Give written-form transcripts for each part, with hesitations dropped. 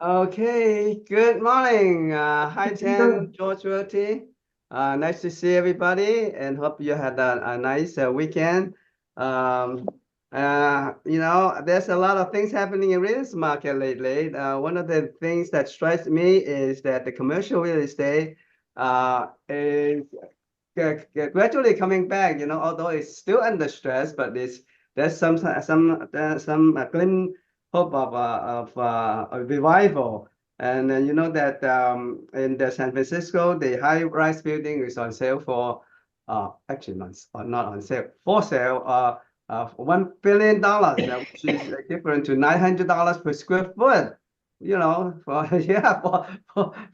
Okay, good morning. Hi, Jen, George Wilty. Nice to see everybody and hope you had a nice weekend. Um, there's a lot of things happening in real estate market lately. One of the things that strikes me is that the commercial real estate is gradually coming back, although it's still under stress, but there's some glim hope of a revival. And then you know that in the San Francisco, the high-rise building is on sale for actually not on sale, for sale $1 billion, which is equivalent to $900 per square foot. For yeah, for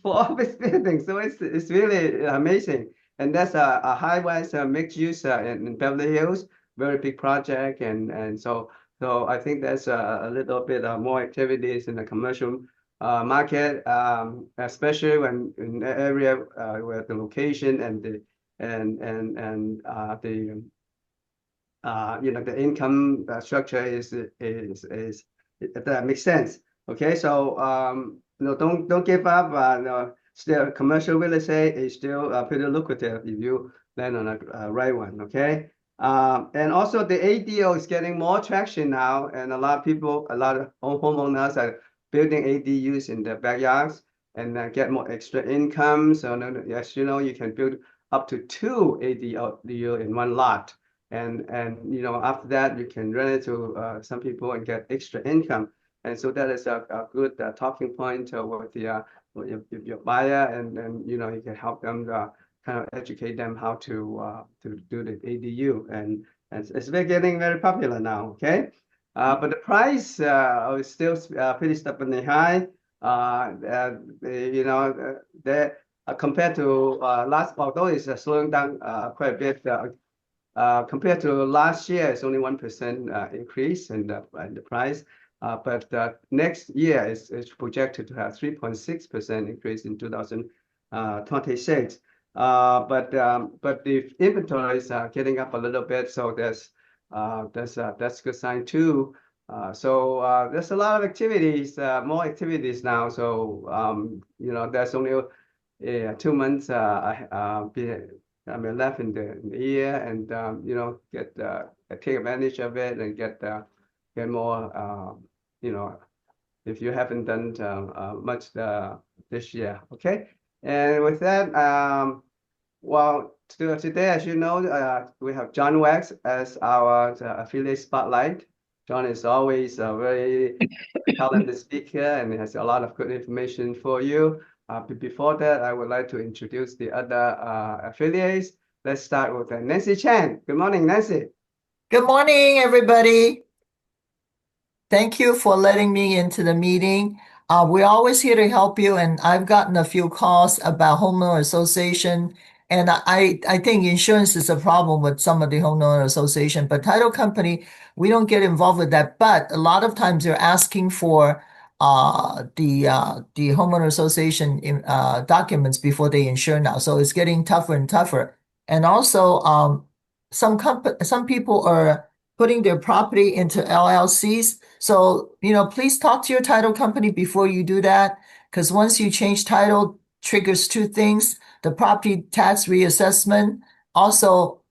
office buildings. So it's really amazing. And that's a high-rise mixed use in Beverly Hills, very big project, and so I think there's a little bit more activities in the commercial market, especially when in the area where the location and the income structure is that makes sense. Okay, so don't give up. No, still commercial real estate is still pretty lucrative if you land on a right one. Okay. And also the ADO is getting more traction now, and a lot of homeowners are building ADUs in their backyards and get more extra income. So as you know, you can build up to two ADU in one lot, and after that you can rent it to some people and get extra income. And so that is a good talking point with your buyer, and you can help them kind of educate them how to do the ADU, and it's getting very popular now. Okay, but the price is still pretty stubbornly high. Compared to although it's slowing down quite a bit. Compared to last year, it's only 1% increase in the price. But next year is projected to have 3.6% increase in 2026. But the inventories are getting up a little bit, so that's a good sign too. So there's a lot of activities, more activities now. So there's only 2 months left in the year, and take advantage of it and get more. If you haven't done much this year, okay. And with that, today, as you know, we have John Wax as our affiliate spotlight. John is always a very talented speaker and has a lot of good information for you. Before that, I would like to introduce the other affiliates. Let's start with Nancy Chan. Good morning, Nancy. Good morning, everybody. Thank you for letting me into the meeting. We're always here to help you, and I've gotten a few calls about homeowner association, and I think insurance is a problem with some of the homeowner association, but title company, we don't get involved with that. But a lot of times they're asking for the homeowner association documents before they insure now, so it's getting tougher and tougher. And also, some people are putting their property into LLCs. So, please talk to your title company before you do that, because once you change title, triggers two things: the property tax reassessment. Also,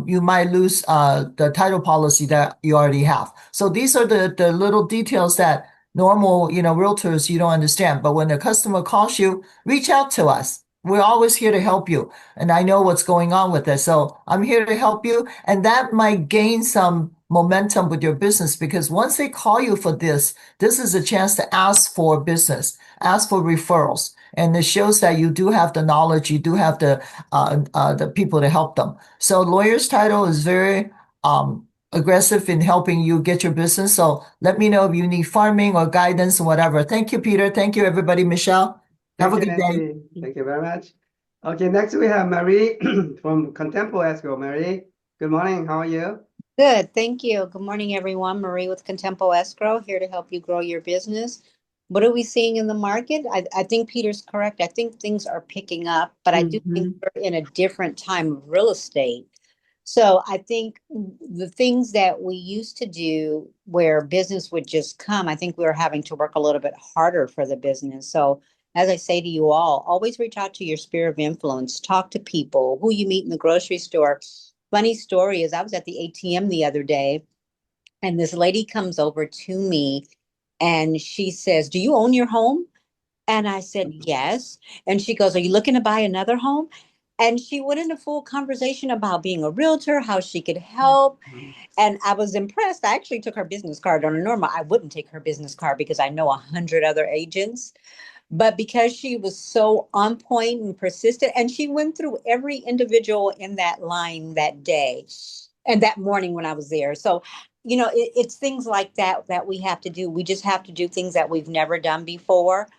you might lose the title policy that you already have. So these are the little details that normal, realtors, you don't understand. But when the customer calls you, reach out to us. We're always here to help you. And I know what's going on with it. So I'm here to help you. And that might gain some momentum with your business, because once they call you for this is a chance to ask for business, ask for referrals. And it shows that you do have the knowledge, you do have the people to help them. So Lawyer's Title is very aggressive in helping you get your business. So let me know if you need farming or guidance or whatever. Thank you, Peter. Thank you, everybody. Michelle, have Thank a you, good day. Nancy. Thank you very much. Okay, next we have Marie from Contempo Escrow. Marie, good morning. How are you? Good, thank you. Good morning, everyone. Marie with Contempo Escrow, here to help you grow your business. What are we seeing in the market? I think Peter's correct. I think things are picking up, but I do think we're in a different time of real estate. So I think the things that we used to do where business would just come, I think we were having to work a little bit harder for the business. So as I say to you all, always reach out to your sphere of influence, talk to people who you meet in the grocery store. Funny story is I was at the ATM the other day and this lady comes over to me and she says, "Do you own your home?" And I said, "Yes." And she goes, "Are you looking to buy another home?" And she went into full conversation about being a realtor, how she could help. And I was impressed. I actually took her business card. On a normal, I wouldn't take her business card because I know 100 other agents. But because she was so on point and persistent, and she went through every individual in that line that day and that morning when I was there. So, it's things like that that we have to do. We just have to do things that we've never done before.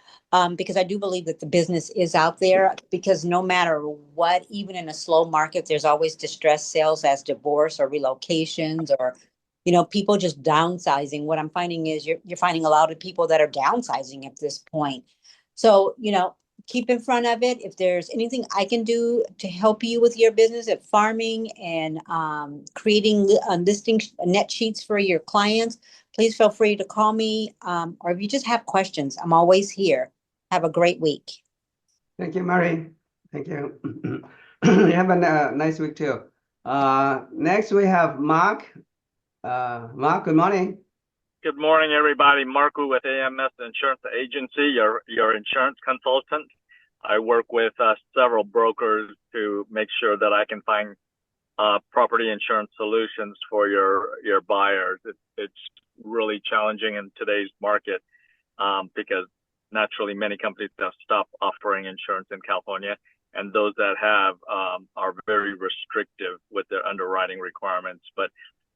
Because I do believe that the business is out there because no matter what, even in a slow market, there's always distressed sales as divorce or relocations or, people just downsizing. What I'm finding is you're finding a lot of people that are downsizing at this point. So, keep in front of it. If there's anything I can do to help you with your business at farming and creating listing net sheets for your clients, please feel free to call me. Or if you just have questions, I'm always here. Have a great week. Thank you, Mary. Thank you. You have a nice week too. Next we have Mark. Mark, good morning. Good morning, everybody. Marco with AMS Insurance Agency, your insurance consultant. I work with several brokers to make sure that I can find property insurance solutions for your buyers. It's really challenging in today's market because naturally many companies have stopped offering insurance in California, and those that have are very restrictive with their underwriting requirements. But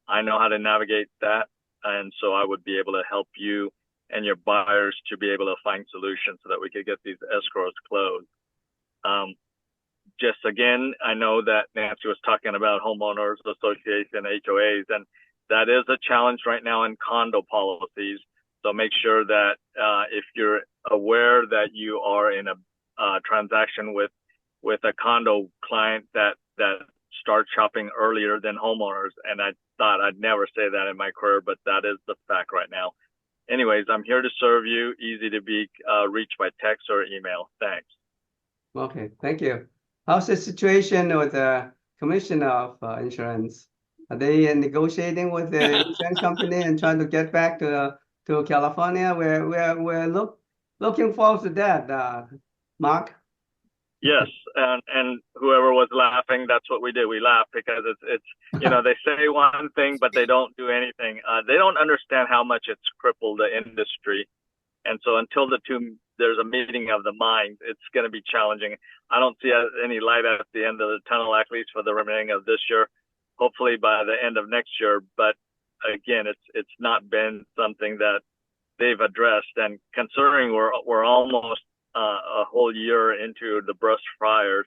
I know how to navigate that. And so I would be able to help you and your buyers to be able to find solutions so that we could get these escrows closed. Just again, I know that Nancy was talking about homeowners association, HOAs, and that is a challenge right now in condo policies. So make sure that if you're aware that you are in a transaction with a condo client that start shopping earlier than homeowners. And I thought I'd never say that in my career, but that is the fact right now. Anyways, I'm here to serve you. Easy to be reached by text or email. Thanks. Okay, thank you. How's the situation with the Commissioner of Insurance? Are they negotiating with the insurance company and trying to get back to California? We're looking forward to that, Mark. Yes, and whoever was laughing, that's what we did. We laugh because it's they say one thing but they don't do anything. They don't understand how much it's crippled the industry, and so until there's a meeting of the minds, it's going to be challenging. I don't see any light at the end of the tunnel, at least for the remaining of this year. Hopefully by the end of next year, but again, it's not been something that they've addressed. And considering we're almost a whole year into the brush fires,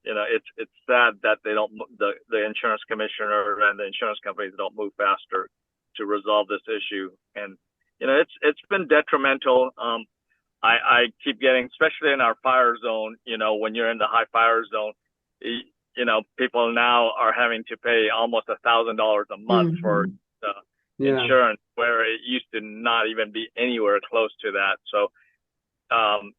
it's sad that they don't, the insurance commissioner and the insurance companies don't move faster to resolve this issue. And it's been detrimental. I keep getting, especially in our fire zone, when you're in the high fire zone, people now are having to pay almost $1,000 a month for insurance, where it used to not even be anywhere close to that. So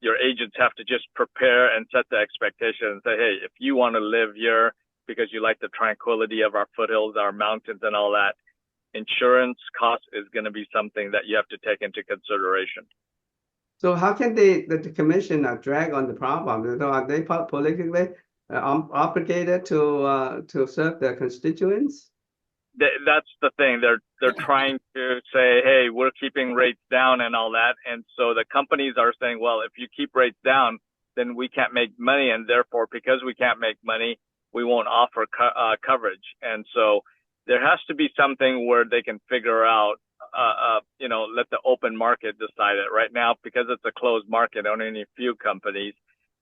your agents have to just prepare and set the expectation and say, hey, if you want to live here because you like the tranquility of our foothills, our mountains and all that, insurance cost is going to be something that you have to take into consideration. So how can the commission drag on the problem? Are they politically obligated to serve their constituents? That's the thing. They're trying to say, hey, we're keeping rates down and all that. And so the companies are saying, well, if you keep rates down, then we can't make money. And therefore, because we can't make money, we won't offer coverage. And so there has to be something where they can figure out, let the open market decide it. Right now, because it's a closed market, only a few companies,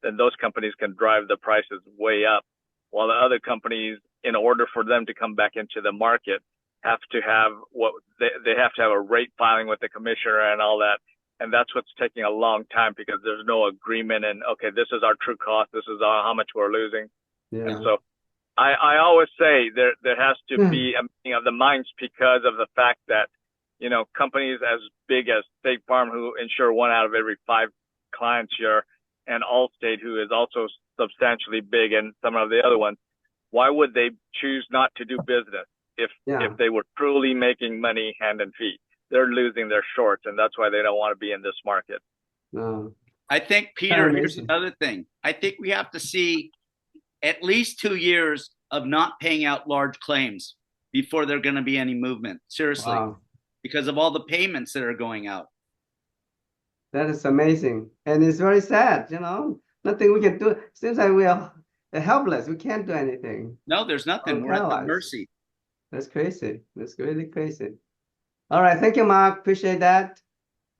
then those companies can drive the prices way up, while the other companies, in order for them to come back into the market, have to have they have to have a rate filing with the commissioner and all that. And that's what's taking a long time because there's no agreement. And okay, this is our true cost. This is how much we're losing. Yeah. And so I always say there has to Hmm. be a meeting of the minds because of the fact that, companies as big as State Farm, who insure 1 out of every 5 clients here, and Allstate, who is also substantially big, and some of the other ones, why would they choose not to do business if Yeah. they were truly making money hand and feet? They're losing their shorts, and that's why they don't want to be in this market. No. I think, Peter, here's another thing. I think we have to see at least 2 years of not paying out large claims before there's going to be any movement. Seriously. Wow. Because of all the payments that are going out. That is amazing. And it's very sad, nothing we can do. Seems like we are helpless. We can't do anything. No, there's nothing. We're at the mercy. That's crazy. That's really crazy. All right. Thank you, Mark. Appreciate that.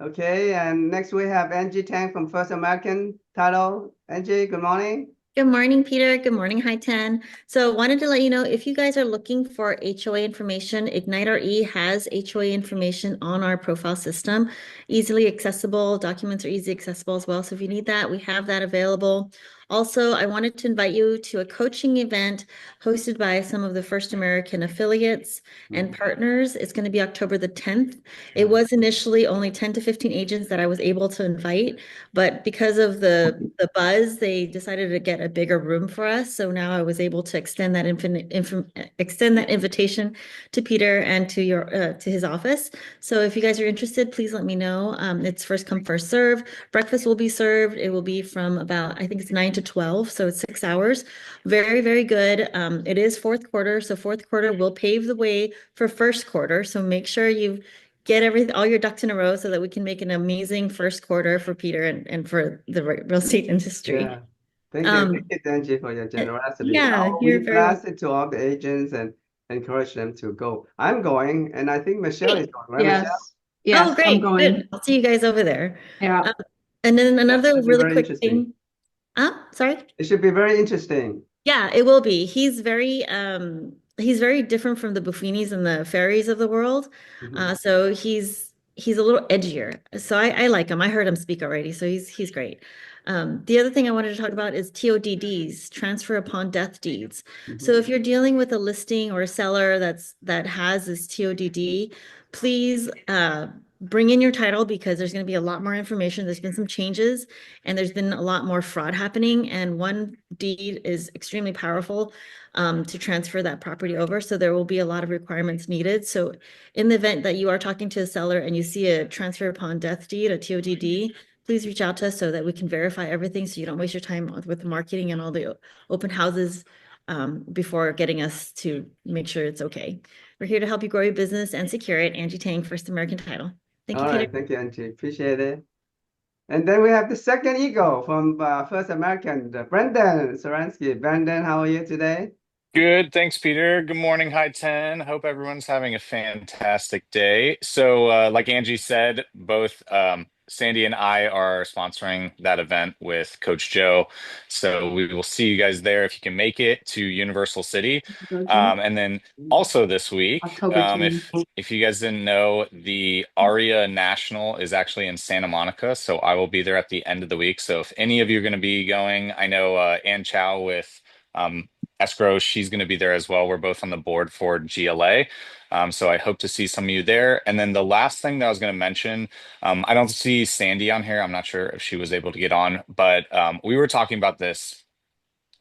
Okay. And next we have Angie Tang from First American Title. Angie, good morning. Good morning, Peter. Good morning, Hi 10. So wanted to let you know, if you guys are looking for HOA information, Ignite RE has HOA information on our profile system, easily accessible. Documents are easily accessible as well. So if you need that, we have that available. Also, I wanted to invite you to a coaching event hosted by some of the First American affiliates and partners. It's going to be October the 10th. It was initially only 10 to 15 agents that I was able to invite, but because of the buzz, they decided to get a bigger room for us. So now I was able to extend that invitation to Peter and to his office. So if you guys are interested, please let me know. It's first come, first serve. Breakfast will be served. It will be from about, I think it's 9 to 12, so it's 6 hours. Very, very good. It is fourth quarter, so fourth quarter will pave the way for first quarter. So make sure you get all your ducks in a row so that we can make an amazing first quarter for Peter and for the real estate industry. Yeah. Thank you, Angie, for your generosity. Yeah, We you're very blast it to all the agents and encourage them to go. I'm going, and I think Michelle is going, right, Yes. Michelle? Yes, Oh, great. I'm going. Good. I'll see you guys over there. Yeah. And then another That'd be really very quick interesting. thing. Sorry? It should be very interesting. Yeah, it will be. He's very different from the Buffinis and the Ferries of the world. So he's a little edgier. So I like him. I heard him speak already, so he's great. The other thing I wanted to talk about is TODDs, transfer upon death deeds. So if you're dealing with a listing or a seller that has this TODD, please bring in your title, because there's going to be a lot more information. There's been some changes and there's been a lot more fraud happening. And one deed is extremely powerful to transfer that property over. So there will be a lot of requirements needed. So in the event that you are talking to a seller and you see a transfer upon death deed, a TODD, please reach out to us so that we can verify everything, so you don't waste your time with the marketing and all the open houses before getting us to make sure it's okay. We're here to help you grow your business and secure it. Angie Tang, First American Title. Thank you, All Peter. right, thank you, Angie. Appreciate it. And then we have the second eagle from First American, Brendan Saransky. Brendan, how are you today? Good, thanks, Peter. Good morning, High 10. Hope everyone's having a fantastic day. So, like Angie said, both Sandy and I are sponsoring that event with Coach Joe. So we will see you guys there if you can make it to Universal City. And then also this week, if you guys didn't know, the ARIA National is actually in Santa Monica. So I will be there at the end of the week. So if any of you are going to be going, I know Ann Chow with Escrow, she's going to be there as well. We're both on the board for GLA. So I hope to see some of you there. And then the last thing that I was going to mention, I don't see Sandy on here. I'm not sure if she was able to get on, but we were talking about this.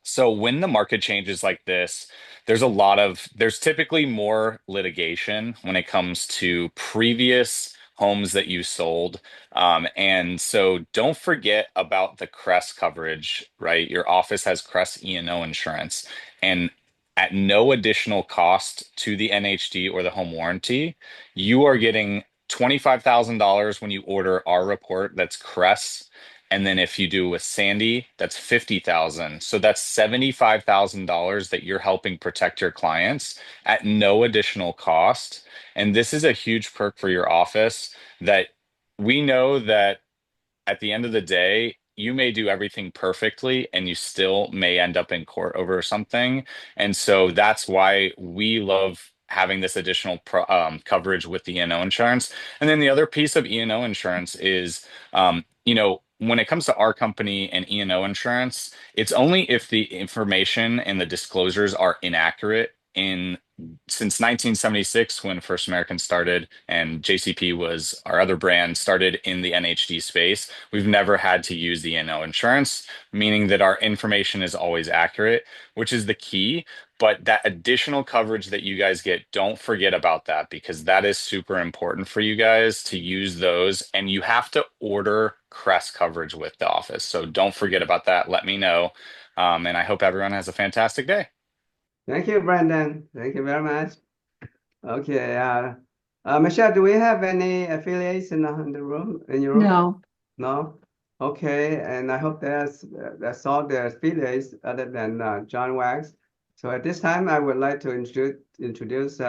So when the market changes like this, there's typically more litigation when it comes to previous homes that you sold. And so don't forget about the CRESS coverage, right? Your office has CRESS E&O insurance. And at no additional cost to the NHD or the home warranty, you are getting $25,000 when you order our report that's CRESS. And then if you do with Sandy, that's $50,000. So that's $75,000 that you're helping protect your clients at no additional cost. And this is a huge perk for your office, that we know that at the end of the day, you may do everything perfectly and you still may end up in court over something. And so that's why we love having this additional coverage with the E&O insurance. And then the other piece of E&O insurance is, when it comes to our company and E&O insurance, it's only if the information and the disclosures are inaccurate in since 1976 when First American started and JCP was our other brand started in the NHD space, we've never had to use the E&O insurance, meaning that our information is always accurate, which is the key. But that additional coverage that you guys get, don't forget about that because that is super important for you guys to use those. And you have to order Crest coverage with the office. So don't forget about that. Let me know. And I hope everyone has a fantastic day. Thank you, Brandon. Thank you very much. Okay. Michelle, do we have any affiliates in the room, in your room? No. No? Okay. And I hope that's all the affiliates other than John Wax. So at this time, I would like to introduce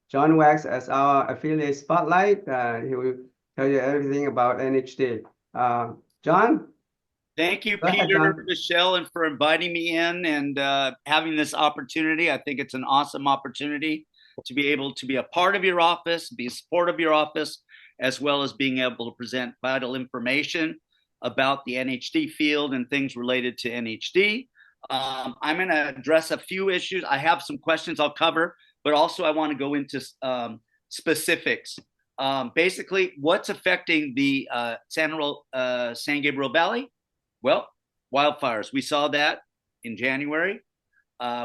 John Wax as our affiliate spotlight. He will tell you everything about NHD. John? Thank you, Go ahead, Peter, John. Michelle, and for inviting me in and having this opportunity. I think it's an awesome opportunity to be able to be a part of your office, be a support of your office, as well as being able to present vital information about the NHD field and things related to NHD. I'm going to address a few issues. I have some questions I'll cover, but also I want to go into specifics. Basically, what's affecting the San Gabriel Valley? Well, wildfires. We saw that in January.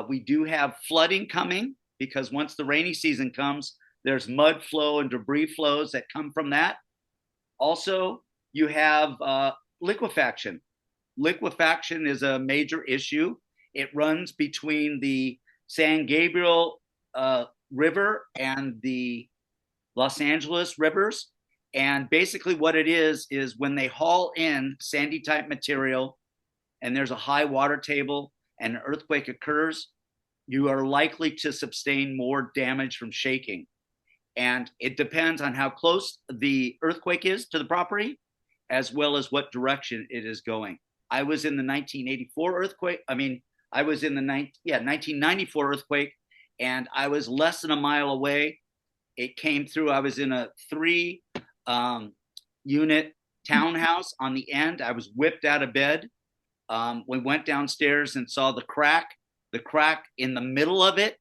We do have flooding coming because once the rainy season comes, there's mud flow and debris flows that come from that. Also, you have liquefaction. Liquefaction is a major issue. It runs between the San Gabriel River and the Los Angeles rivers. And basically what it is when they haul in sandy type material and there's a high water table and an earthquake occurs, you are likely to sustain more damage from shaking. And it depends on how close the earthquake is to the property, as well as what direction it is going. I was in the 1984 earthquake. I was in the 1994 earthquake, and I was less than a mile away. It came through. I was in a 3-unit townhouse on the end. I was whipped out of bed. We went downstairs and saw the crack in the middle of it.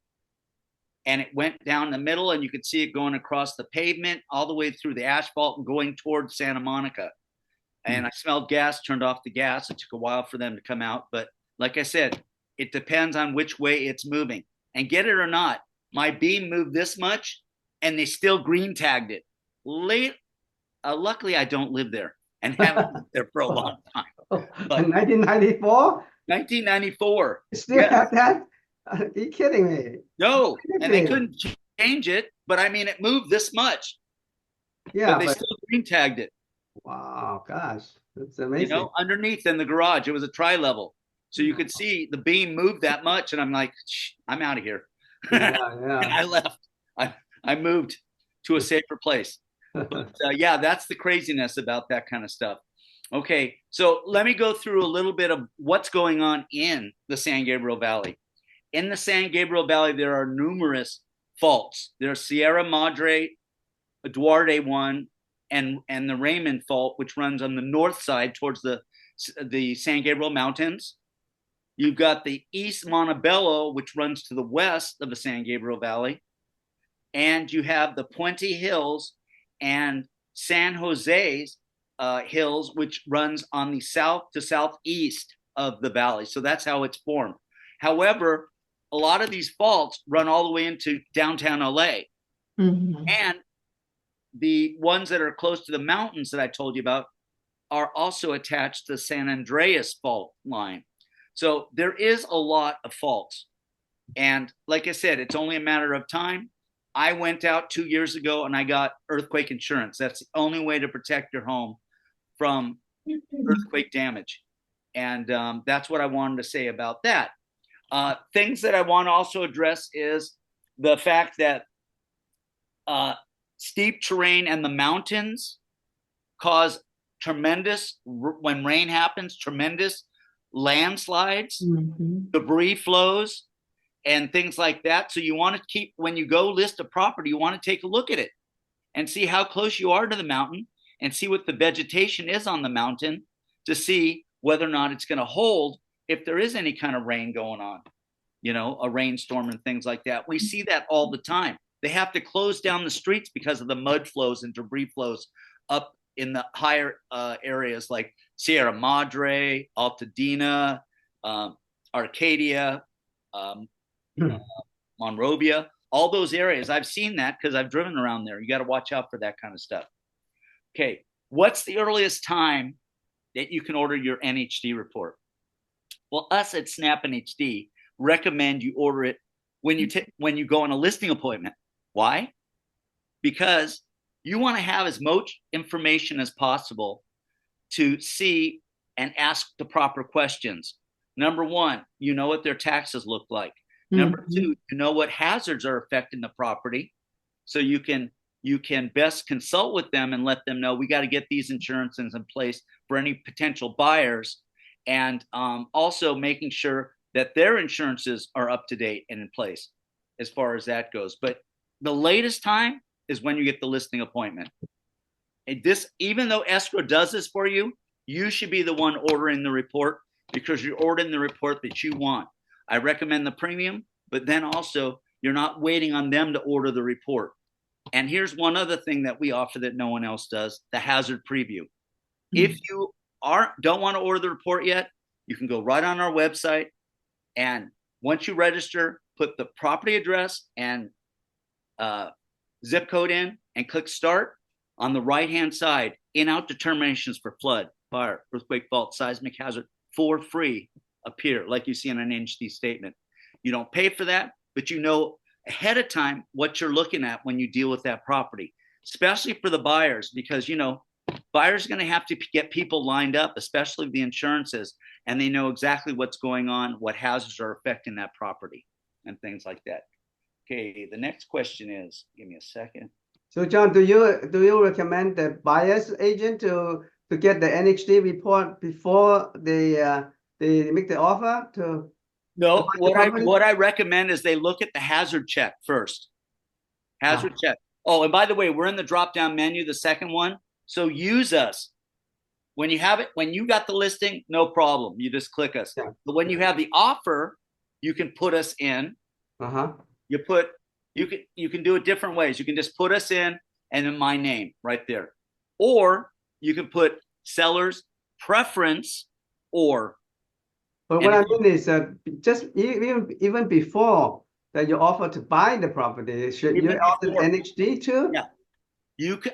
And it went down the middle, and you could see it going across the pavement all the way through the asphalt and going towards Santa Monica. And I smelled gas, turned off the gas. It took a while for them to come out. But like I said, it depends on which way it's moving. And get it or not, my beam moved this much, and they still green tagged it. Luckily, I don't live there and haven't lived there for a long time. But 1994? 1994. You still have that? Are you kidding me? No, and they couldn't change it. But I mean, it moved this much. Yeah, but they still green tagged it. Wow, gosh, that's amazing. You know, underneath in the garage, it was a tri-level. So you could see the beam moved that much. And I'm like, I'm out of here. Yeah. And I left. I moved to a safer place. But yeah, that's the craziness about that kind of stuff. Okay, so let me go through a little bit of what's going on in the San Gabriel Valley. In the San Gabriel Valley, there are numerous faults. There's Sierra Madre, Duarte 1, and the Raymond Fault, which runs on the north side towards the San Gabriel Mountains. You've got the East Montebello, which runs to the west of the San Gabriel Valley. And you have the Puente Hills and San Jose's Hills, which runs on the south to southeast of the valley. So that's how it's formed. However, a lot of these faults run all the way into downtown LA. Mm-hmm. And the ones that are close to the mountains that I told you about are also attached to the San Andreas fault line. So there is a lot of faults. And like I said, it's only a matter of time. I went out 2 years ago and I got earthquake insurance. That's the only way to protect your home from earthquake damage. And that's what I wanted to say about that. Things that I want to also address is the fact that steep terrain and the mountains cause tremendous, when rain happens, tremendous landslides, debris flows, and things like that. So you want to keep, when you go list a property, you want to take a look at it and see how close you are to the mountain and see what the vegetation is on the mountain to see whether or not it's going to hold if there is any kind of rain going on, a rainstorm and things like that. We see that all the time. They have to close down the streets because of the mud flows and debris flows up in the higher areas like Sierra Madre, Altadena, Arcadia, Monrovia, all those areas. I've seen that because I've driven around there. You got to watch out for that kind of stuff. Okay, what's the earliest time that you can order your NHD report? Well, us at Snap NHD recommend you order it when you go on a listing appointment. Why? Because you want to have as much information as possible to see and ask the proper questions. Number one, you know what their taxes look like. Number two, you know what hazards are affecting the property. So you can best consult with them and let them know we got to get these insurances in place for any potential buyers. And also making sure that their insurances are up to date and in place as far as that goes. But the latest time is when you get the listing appointment. And this, even though escrow does this for you, you should be the one ordering the report because you're ordering the report that you want. I recommend the premium, but then also you're not waiting on them to order the report. And here's one other thing that we offer that no one else does, the hazard preview. If you don't want to order the report yet, you can go right on our website, and once you register, put the property address and zip code in and click start. On the right-hand side, in-out determinations for flood, fire, earthquake, fault, seismic hazard for free appear like you see in an NHD statement. You don't pay for that, but you know ahead of time what you're looking at when you deal with that property, especially for the buyers, because buyers are going to have to get people lined up, especially the insurances, and they know exactly what's going on, what hazards are affecting that property and things like that. Okay, the next question is, give me a second. So John, do you recommend the buyer's agent to get the NHD report before they make the offer to? No, what I recommend is they look at the hazard check first. Hazard check. Oh, and by the way, we're in the drop-down menu, the second one. So use us. When you have it, when you got the listing, no problem. You just click us. Yeah. But when you have the offer, you can put us in. You can do it different ways. You can just put us in and then my name right there. Or you can put seller's preference or. But what I mean is just even before that you offer to buy the property, should you offer NHD too? Yeah.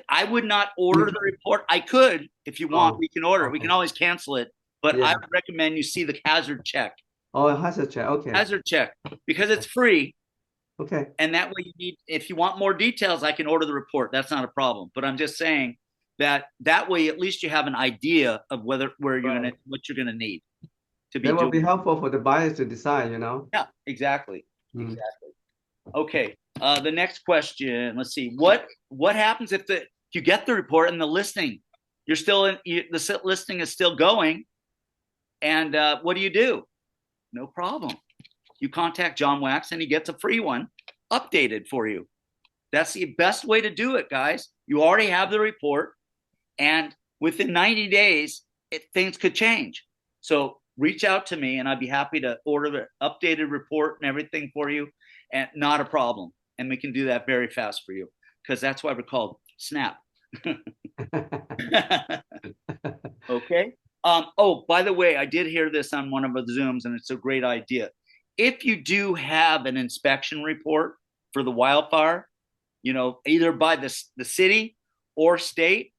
I would not order the report. I could, if you want, we can order it. We can always cancel it. But I would recommend you see the hazard check. Oh, hazard check. Okay. Hazard check, because it's free. Okay. And that way if you want more details, I can order the report. That's not a problem. But I'm just saying that way at least you have an idea of what you're gonna need to be. That will be helpful for the buyers to decide, Yeah, exactly. Exactly. Okay. The next question. Let's see. What happens if you get the report and the listing, the listing is still going, and what do? No problem. You contact John Wax and he gets a free one updated for you. That's the best way to do it, guys. You already have the report, and within 90 days, things could change. So reach out to me and I'd be happy to order the updated report and everything for you, and not a problem. And we can do that very fast for you, because that's why we're called Snap. Okay. Oh, by the way, I did hear this on one of the Zooms, and it's a great idea. If you do have an inspection report for the wildfire, either by the city or state,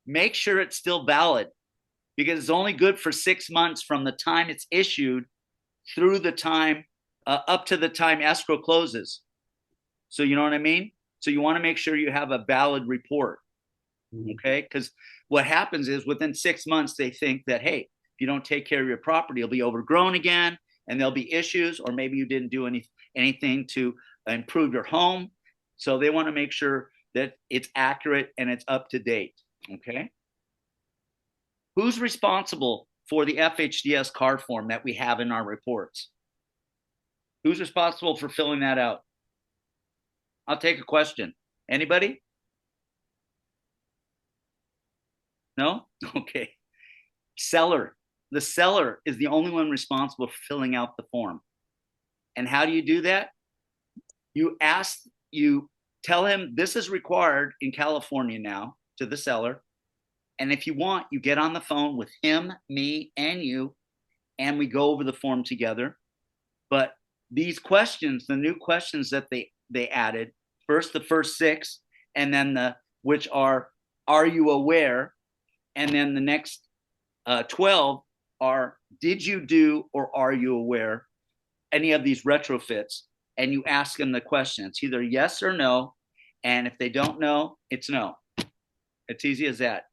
make sure it's still valid, because it's only good for 6 months from the time it's issued through the time up to the time escrow closes. So you know what I mean? So you want to make sure you have a valid report. Okay? Because what happens is within 6 months, they think that, hey, if you don't take care of your property, it'll be overgrown again, and there'll be issues, or maybe you didn't do anything to improve your home. So they want to make sure that it's accurate and it's up to date. Okay? Who's responsible for the FHDS card form that we have in our reports? Who's responsible for filling that out? I'll take a question. Anybody? No? Okay. Seller. The seller is the only one responsible for filling out the form. And how do you do that? You tell him this is required in California now to the seller. And if you want, you get on the phone with him, me, and you, and we go over the form together. But these questions, the new questions that they added, first the first 6, and then which are you aware? And then the next 12 are, did you do or are you aware any of these retrofits? And you ask them the question. It's either yes or no. And if they don't know, it's no. It's easy as that.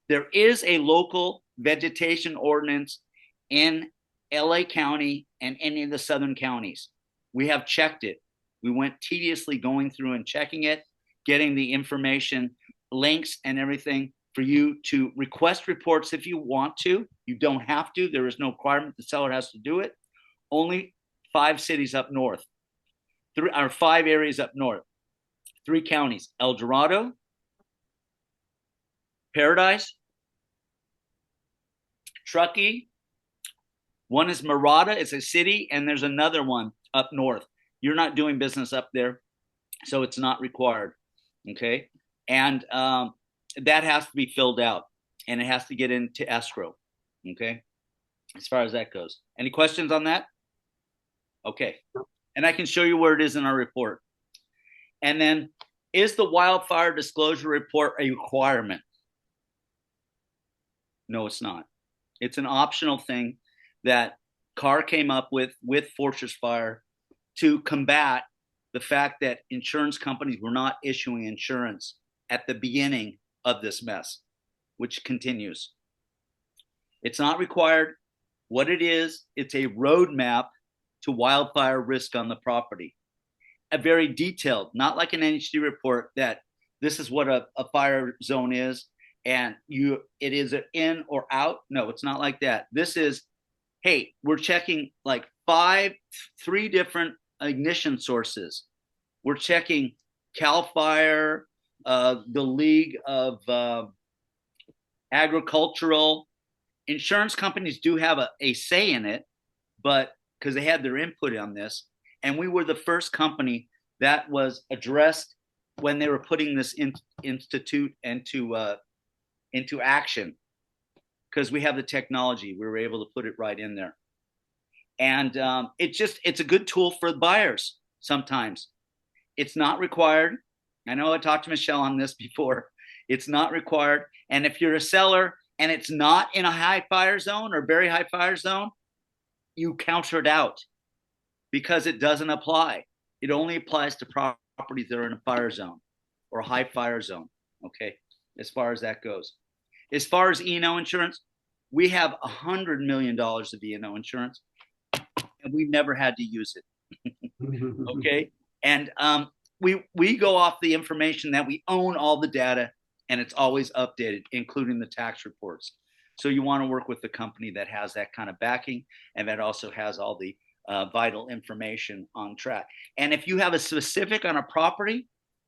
There is a local vegetation ordinance in LA County and any of the southern counties. We have checked it. We went tediously going through and checking it, getting the information, links and everything for you to request reports if you want to. You don't have to. There is no requirement. The seller has to do it. Only 5 cities up north, 5 areas up north, 3 counties: El Dorado, Paradise, Truckee. One is Murata, it's a city, and there's another one up north. You're not doing business up there, so it's not required. Okay, and that has to be filled out, and it has to get into escrow. Okay, as far as that goes. Any questions on that? Okay, and I can show you where it is in our report. And then, is the wildfire disclosure report a requirement? No, it's not. It's an optional thing that CAR came up with Fortress Fire to combat the fact that insurance companies were not issuing insurance at the beginning of this mess, which continues. It's not required. What it is, it's a roadmap to wildfire risk on the property. A very detailed, not like an NHD report that this is what a fire zone is and it is an in or out. No, it's not like that. This is, hey, we're checking like 3 different ignition sources. We're checking CAL FIRE, the League of Agricultural. Insurance companies do have a say in it, but because they had their input on this. And we were the first company that was addressed when they were putting this institute into action, because we have the technology. We were able to put it right in there. And it's a good tool for buyers sometimes. It's not required. I know I talked to Michelle on this before. It's not required. And if you're a seller and it's not in a high fire zone or very high fire zone, you counter it out because it doesn't apply. It only applies to properties that are in a fire zone or a high fire zone. Okay, as far as that goes. As far as E&O insurance, we have $100 million of E&O insurance, and we've never had to use it. Okay, and we go off the information that we own all the data, and it's always updated, including the tax reports. So you want to work with the company that has that kind of backing and that also has all the vital information on track. And if you have a specific on a property,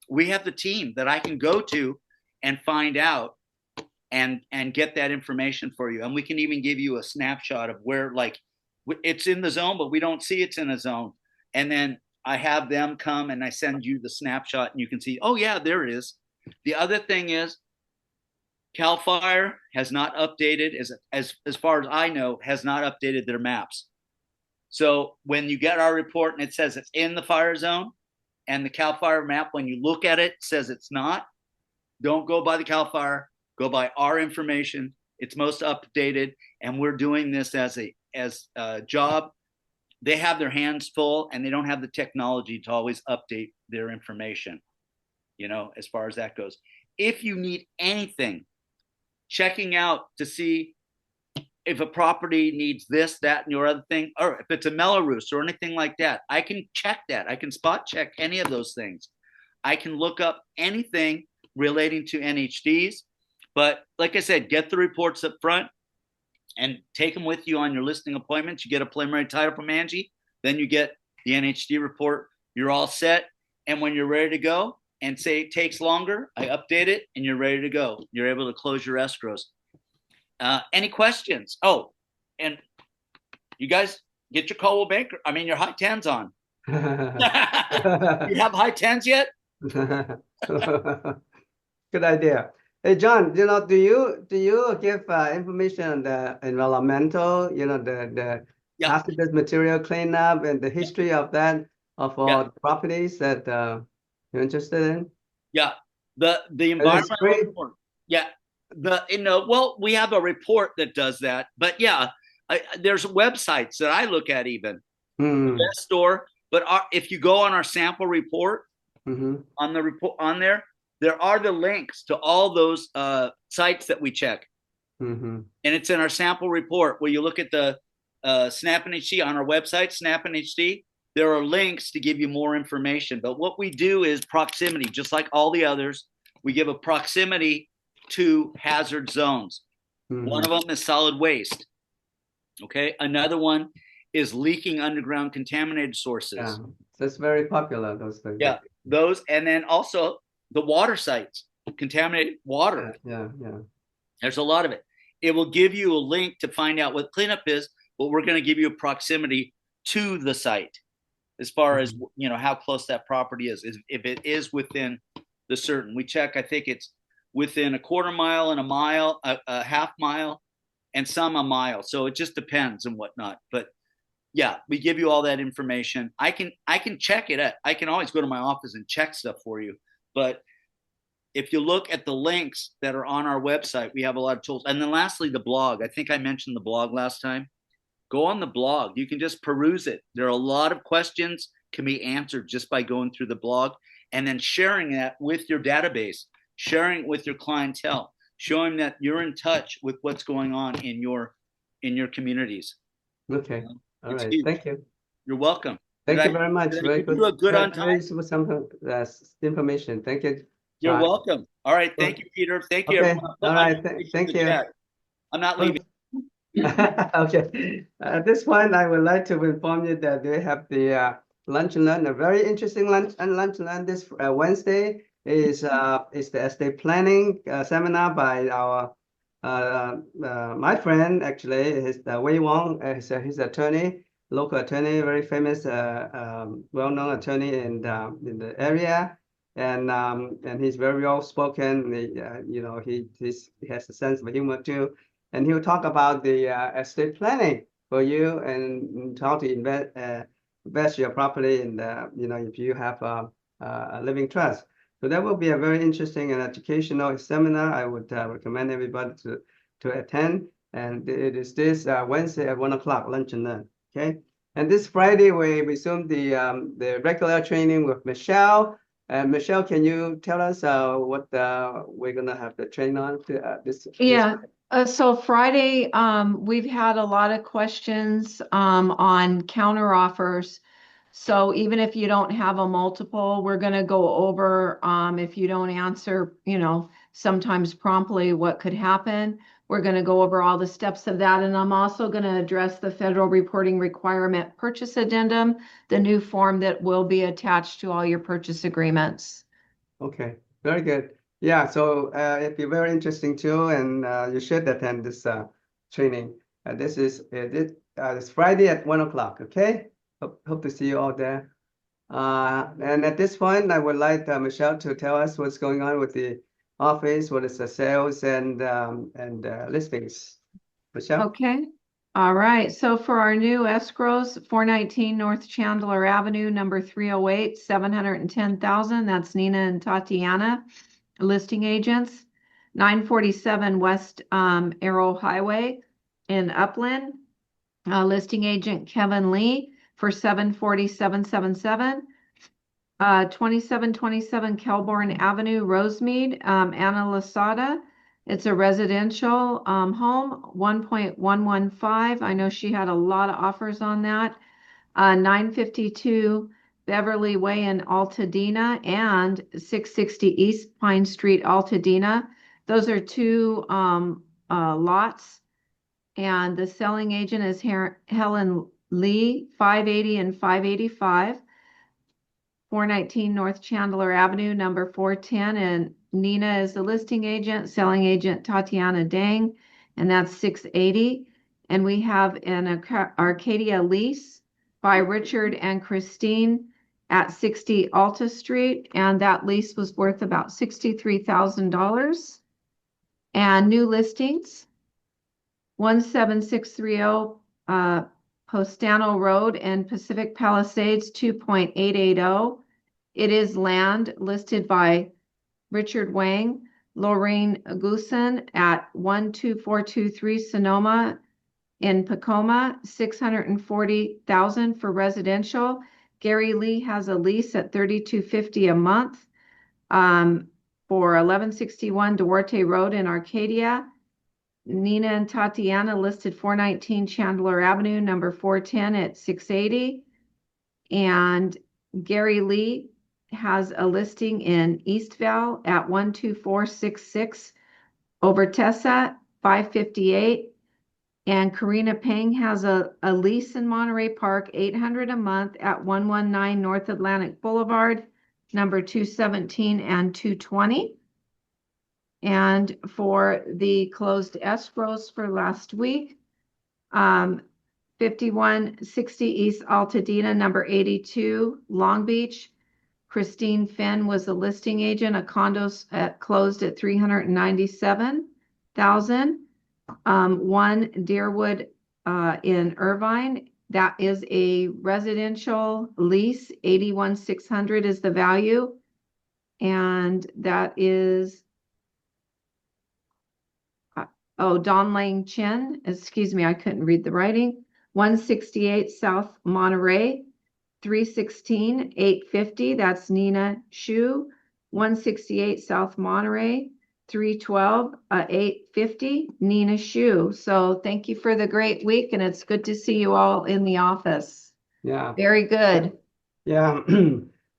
we have the team that I can go to and find out and get that information for you. And we can even give you a snapshot of where, like, it's in the zone, but we don't see it's in a zone. And then I have them come and I send you the snapshot and you can see, oh yeah, there it is. The other thing is, CAL FIRE has not updated, as far as I know, has not updated their maps. So when you get our report and it says it's in the fire zone, and the CAL FIRE map, when you look at it, says it's not, don't go by the CAL FIRE, go by our information. It's most updated, and we're doing this as a job. They have their hands full, and they don't have the technology to always update their information, as far as that goes. If you need anything, checking out to see if a property needs this, that, and your other thing, or if it's a Mello-Roos or anything like that, I can check that. I can spot check any of those things. I can look up anything relating to NHDs. But like I said, get the reports up front and take them with you on your listing appointments. You get a preliminary title from Angie, then you get the NHD report. You're all set. And when you're ready to go, and say it takes longer, I update it and you're ready to go. You're able to close your escrows. Any questions? Oh, and you guys get your Coldwell Banker. I mean, your high tens on. You have high tens yet? Good idea. Hey, John, do you give information on the environmental, the Yeah. hazardous material cleanup and the history of that, of all Yeah. the properties that you're interested in? Yeah. The it's environmental free? report. Yeah. Well, we have a report that does that, but yeah, there's websites that I look at even. The best store, but if you go on our sample report, on the report on there are the links to all those sites that we check. And it's in our sample report where you look at the Snap and HD on our website, Snap and HD. There are links to give you more information. But what we do is proximity, just like all the others. We give a proximity to hazard zones. One of them is solid waste. Okay. Another one is leaking underground contaminated sources. Yeah, that's very popular, those things. Yeah, those, and then also the water sites, contaminated water. Yeah. There's a lot of it. It will give you a link to find out what cleanup is, but we're going to give you a proximity to the site as far as, how close that property is. If it is within the certain, we check, I think it's within a quarter mile and a mile, a half mile, and some a mile. So it just depends and whatnot. But yeah, we give you all that information. I can check it. I can always go to my office and check stuff for you. But if you look at the links that are on our website, we have a lot of tools. And then lastly, the blog. I think I mentioned the blog last time. Go on the blog. You can just peruse it. There are a lot of questions can be answered just by going through the blog and then sharing that with your database, sharing it with your clientele, showing that you're in touch with what's going on in your communities. Okay. All right. Huge. Thank you. You're welcome. Thank you very much. Very good. You a good on time. Very useful some information. Thank you. You're welcome. All right. Thank you, Peter. Thank you, Okay. everyone. All right. Thank you. I'm not leaving. Okay. At this point, I would like to inform you that we have the lunch and learn, a very interesting lunch and learn this Wednesday is the estate planning seminar by our my friend, actually, is Wei Wong. He's attorney, local attorney, very famous, well-known attorney in the area, and he's very well-spoken. He has a sense of humor too, and he'll talk about the estate planning for you and how to invest your property in if you have a living trust. So that will be a very interesting and educational seminar. I would recommend everybody to attend. And it is this Wednesday at 1 o'clock, lunch and learn. Okay. And this Friday we resume the regular training with Michelle. And Michelle, can you tell us what we're gonna have the train on this? Yeah. So Friday, we've had a lot of questions on counter offers. So even if you don't have a multiple, we're going to go over if you don't answer, sometimes promptly what could happen. We're going to go over all the steps of that. And I'm also going to address the federal reporting requirement purchase addendum, the new form that will be attached to all your purchase agreements. Okay, very good. Yeah, so it'd be very interesting too, and you should attend this training. This is it's Friday at 1 o'clock. Okay, hope to see you all there. And at this point, I would like Michelle to tell us what's going on with the office, what is the sales and listings. Michelle. Okay. All right. So for our new escrows, 419 North Chandler Avenue, number 308, 710,000. That's Nina and Tatiana. Listing agents, 947 West Arrow Highway in Upland. Listing agent Kevin Lee for 740,777. 2727 Kelbourne Avenue, Rosemead, Anna Lasada. It's a residential home, 1.115. I know she had a lot of offers on that. 952 Beverly Way in Altadena and 660 East Pine Street, Altadena. Those are two lots. And the selling agent is Helen Lee, 580 and 585. 419 North Chandler Avenue, number 410. And Nina is the listing agent, selling agent Tatiana Dang. and that's 680. And we have an Arcadia lease by Richard and Christine at 60 Alta Street, and that lease was worth about $63,000. And new listings, 17630 Postano Road in Pacific Palisades, 2.880. It is land listed by Richard Wang, Lorraine Goosen at 12423 Sonoma in Pacoma, $640,000 for residential. Gary Lee has a lease at $32.50 a month for 1161 Duarte Road in Arcadia. Nina and Tatiana listed 419 Chandler Avenue, number 410 at $680. And Gary Lee has a listing in Eastvale at 12466 over Tessa, $558. And Karina Peng has a lease in Monterey Park, $800 a month at 119 North Atlantic Boulevard, number 217 and 220. And for the closed escrows for last week, 5160 East Altadena, number 82, Long Beach. Christine Finn was the listing agent. A condo closed at $397,000. One Deerwood in Irvine, that is a residential lease. 81,600 is the value, and that is Don Lang Chen. Excuse me, I couldn't read the writing. 168 South Monterey, 316 850. That's Nina Shu. 168 South Monterey, 312 850, Nina Shu. So thank you for the great week, and it's good to see you all in the office. Yeah. Very good. Yeah.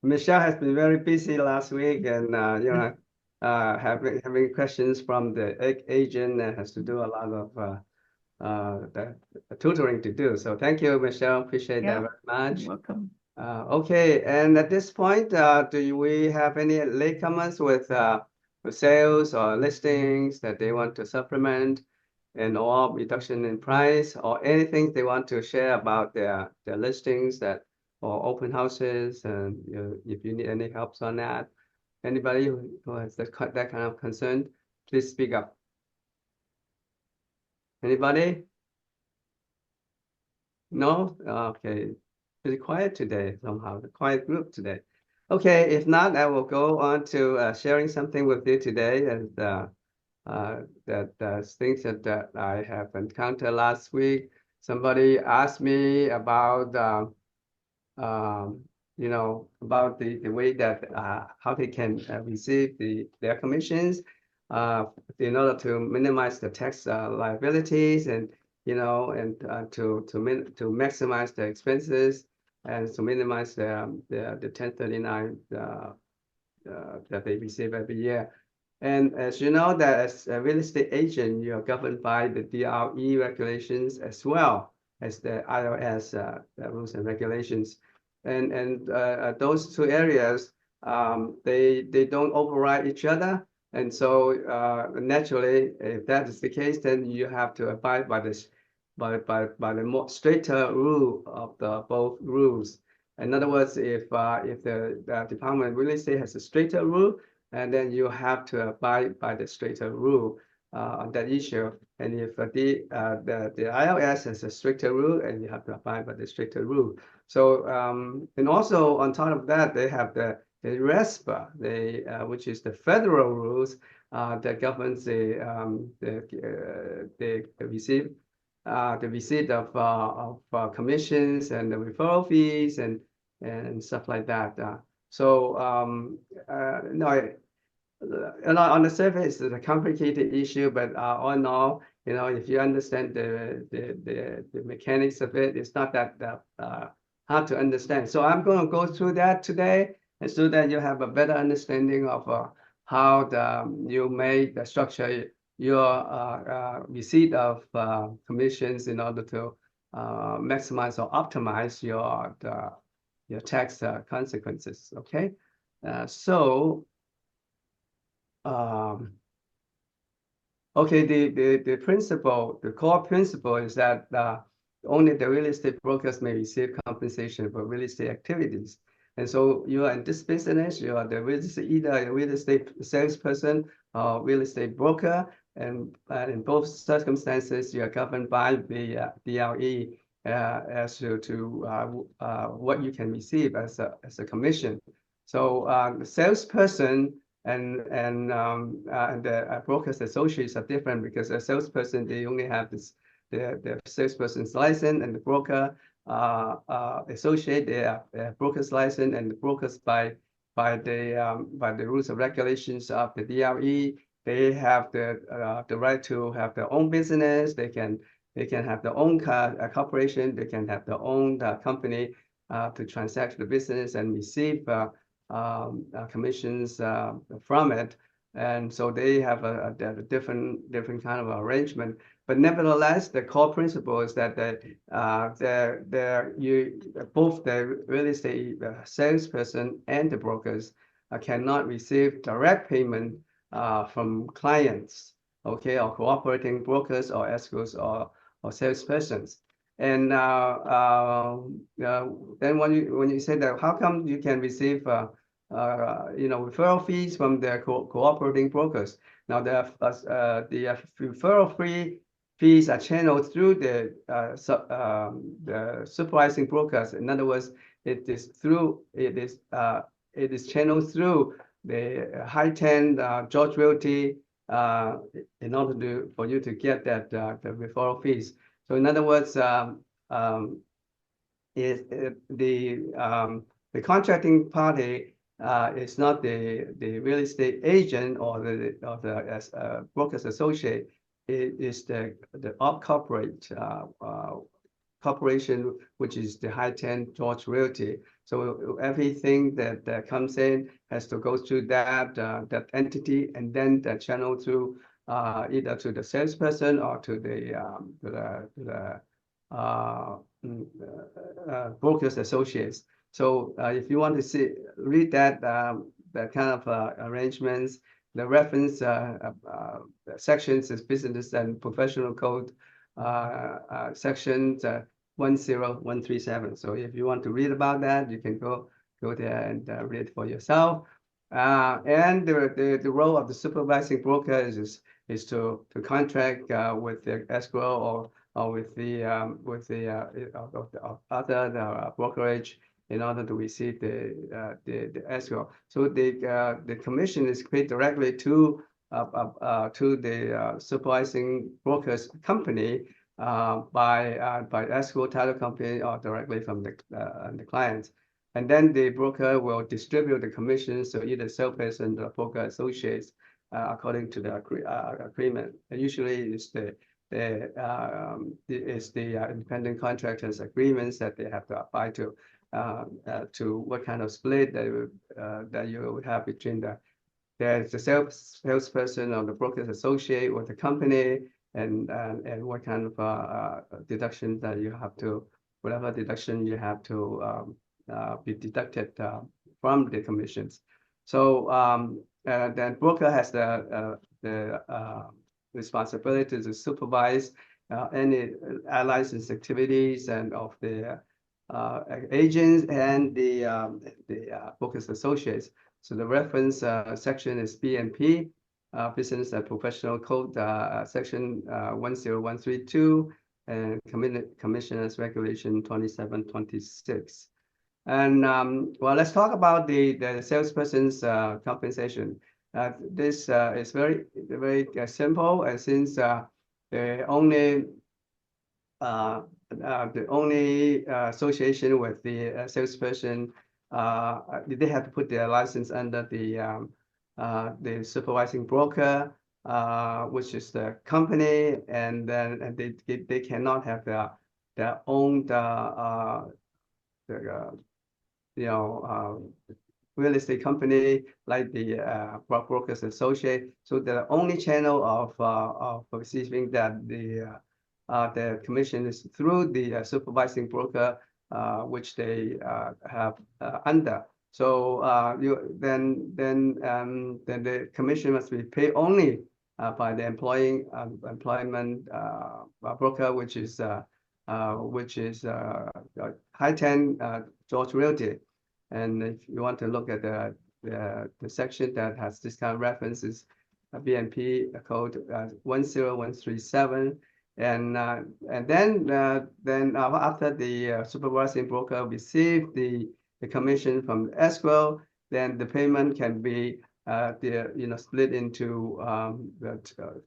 Michelle has been very busy last week, and having questions from the agent, and has to do a lot of the tutoring to do. So thank you, Michelle. Appreciate that very much. You're welcome. Okay, and at this point, do we have any latecomers with sales or listings that they want to supplement, and or reduction in price, or anything they want to share about their listings that or open houses, and if you need any help on that, anybody who has that kind of concern, please speak up. Anybody? No? Okay. Pretty quiet today somehow. The quiet group today. Okay, if not, I will go on to sharing something with you today, and things that I have encountered last week. Somebody asked me about about the way that how they can receive their commissions in order to minimize the tax liabilities, and to maximize the expenses, and to minimize the 1039 that they receive every year. And as you know, that as a real estate agent, you are governed by the DRE regulations as well as the IRS rules and regulations. And those two areas, they don't override each other. And so naturally, if that is the case, then you have to abide by this, by the more stricter rule of the both rules. In other words, if the Department of Real Estate has a stricter rule, and then you have to abide by the stricter rule on that issue. And if the IRS has a stricter rule, and you have to abide by the stricter rule. So and also on top of that, they have the RESPA, which is the federal rules that governs the receipt of commissions and the referral fees and stuff like that. So no, on the surface, it's a complicated issue, but all in all, if you understand the mechanics of it, it's not that hard to understand. So I'm going to go through that today, and so that you have a better understanding of how you may structure your receipt of commissions in order to maximize or optimize your tax consequences. Okay, so Okay, the principle, the core principle is that only the real estate brokers may receive compensation for real estate activities. And so you are in this business, you are the real estate, either a real estate salesperson or real estate broker, and in both circumstances, you are governed by the DLE as to what you can receive as a commission. So the salesperson and the brokers associates are different because a salesperson, they only have the salesperson's license, and the broker associate their broker's license, and the brokers by the rules and regulations of the DLE, they have the right to have their own business. They can have their own corporation. They can have their own company to transact the business and receive commissions from it. And so they have a different kind of arrangement. But nevertheless, the core principle is that both the real estate salesperson and the brokers cannot receive direct payment from clients, okay, or cooperating brokers or escrows or salespersons. And then when you say that, how come you can receive referral fees from the cooperating brokers? Now the referral fees are channeled through the supervising brokers. In other words, it is channeled through the High-10 George Realty in order for you to get that the referral fees. So in other words, the contracting party is not the real estate agent or the brokers associate. It is the corporate corporation, which is the High-10 George Realty. So everything that comes in has to go through that entity, and then that channel through either to the salesperson or to the brokers associates. So if you want to read that kind of arrangements, the reference sections is Business and Professional Code section 10137. So if you want to read about that, you can go there and read for yourself. And the role of the supervising broker is to contract with the escrow or with the other brokerage in order to receive the escrow. So the commission is paid directly to the supervising brokers company by escrow title company or directly from the clients. And then the broker will distribute the commissions to either salesperson or broker associates according to the agreement. And usually it's the independent contractors agreements that they have to apply to what kind of split that you would have between the salesperson or the broker's associate with the company, and what kind of deduction that you have to, whatever deduction you have to be deducted from the commissions. So then broker has the responsibility to supervise any licensed activities and of the agents and the brokers associates. So the reference section is BNP, Business and Professional Code section 10132, and Commissioners Regulation 2726. And well, let's talk about the salesperson's compensation. This is very simple, and since the only association with the salesperson, they have to put their license under the supervising broker, which is the company, and then they cannot have their own real estate company like the brokers associate. So the only channel of receiving that the commission is through the supervising broker, which they have under. So then the commission must be paid only by the employment broker, which is Hi10 George Realty. And if you want to look at the section that has this kind of references, BNP code 10137, and then after the supervising broker receive the commission from escrow, then the payment can be split into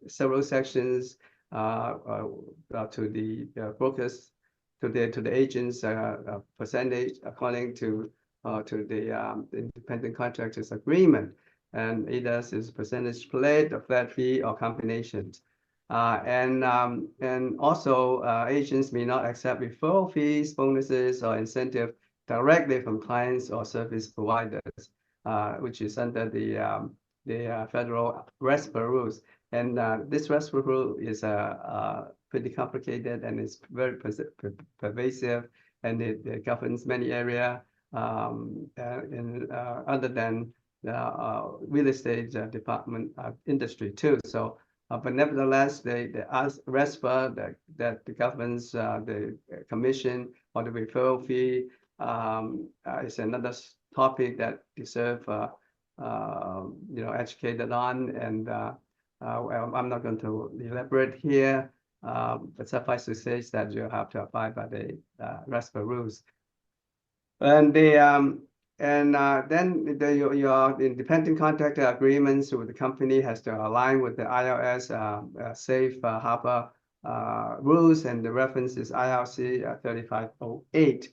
several sections to the brokers, to the agents percentage according to the independent contractors agreement, and either is percentage split, a flat fee, or combinations. And also agents may not accept referral fees, bonuses, or incentive directly from clients or service providers, which is under the federal RESPA rules. And this RESPA rule is pretty complicated, and it's very pervasive, and it governs many areas other than the real estate department industry too. So, but nevertheless, the RESPA that governs the commission or the referral fee is another topic that deserve educated on, and I'm not going to elaborate here, but suffice to say that you have to abide by the RESPA rules. And then your independent contractor agreements with the company has to align with the IRS safe harbor rules, and the reference is IRC 3508.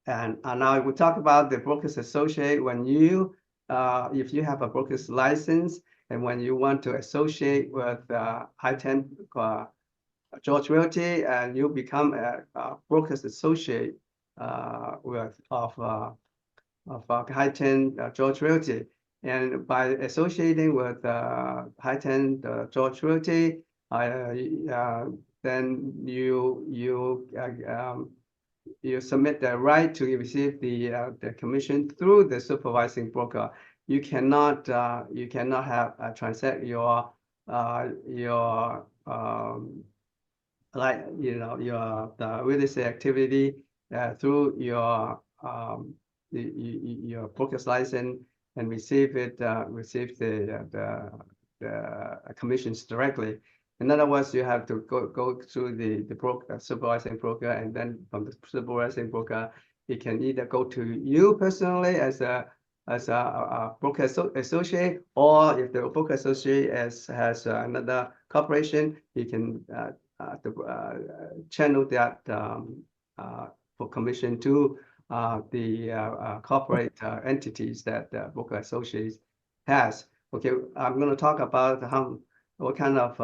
And now we'll talk about the brokers associate. When you, if you have a broker's license, and when you want to associate with Hi10 George Realty, and you become a broker's associate of Hi10 George Realty, and by associating with Hi10 George Realty, then you submit the right to receive the commission through the supervising broker. You cannot have transact your the real estate activity through your broker's license and receive the commissions directly. In other words, you have to go through the supervising broker, and then from the supervising broker, it can either go to you personally as a broker associate, or if the broker associate has another corporation, you can channel that for commission to the corporate entities that the broker associate has. Okay, I'm going to talk about what kind of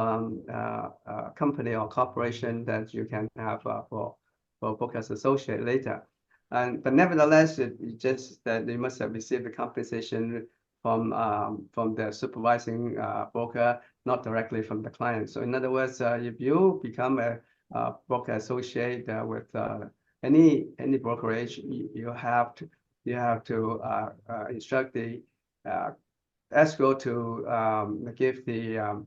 company or corporation that you can have for brokers associate later. But nevertheless, it's just that they must have received the compensation from the supervising broker, not directly from the client. So in other words, if you become a broker associate with any brokerage, you have to instruct the escrow to give the